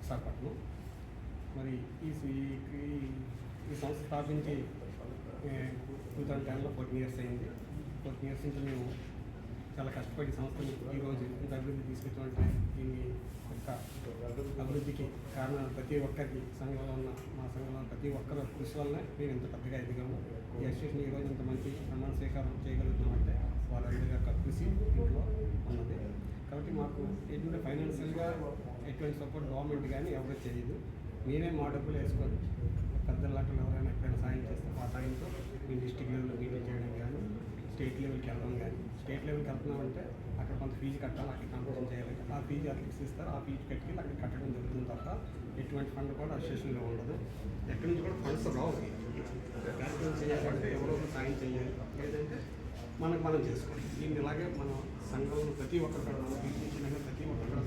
విశాఖపట్నం. మరి ఈ సంస్థ స్థాపించి 2010లో 14 ఇయర్స్ అయింది. 14 ఇయర్స్ నుంచి మేము చాలా కష్టపడి సంస్థని ఈరోజు ఇంత అభివృద్ధి తీసుకొచ్చామంటే దీన్ని యొక్క అభివృద్ధికి కారణం ప్రతి ఒక్కరికి సంఘంలో ఉన్న మా సంఘంలో ప్రతి ఒక్కరు కృషి వల్లనే మేము ఇంత పెద్దగా ఎదిగాము. ఈ అసోసియేషన్ ఈరోజు ఇంత మంచి ప్రమాణ స్వీకారం చేయగలుగుతున్నామంటే వాళ్ళందరి యొక్క కృషి ఇంట్లో ఉన్నది. కాబట్టి మాకు ఎటువంటి ఫైనాన్షియల్గా ఎటువంటి సపోర్ట్ గవర్నమెంట్ కానీ ఎవరు చేయదు. నేనే మా డబ్బులు వేసుకొని పెద్దల లాంటి ఎవరైనా ఎక్కడైనా సాయం చేస్తే ఆ సాయంతో మేము డిస్ట్రిక్ట్ లెవెల్లో మీటింగ్ చేయడం కానీ స్టేట్ లెవెల్కి వెళ్ళడం కానీ స్టేట్ లెవెల్కి వెళ్తున్నామంటే అక్కడ కొంత ఫీజు కట్టాలి, అక్కడ కాంపిటీషన్ చేయాలి. ఆ ఫీజు అట్లీస్ట్ ఇస్తారు, ఆ ఫీజు కట్టి అక్కడ కట్టడం జరుగుతుంది తప్ప ఎటువంటి ఫండ్ కూడా అసోసియేషన్లో ఉండదు. ఎక్కడి నుంచి కూడా ఫండ్స్ రావు. కార్యక్రమం చేయాలంటే ఎవరో ఒక సాయం చేయాలి, లేదంటే మనం చేసుకోవాలి. దీన్ని ఇలాగే మన సంఘంలో ప్రతి ఒక్కరు కూడా మనం ప్రతి ఒక్కరు కూడా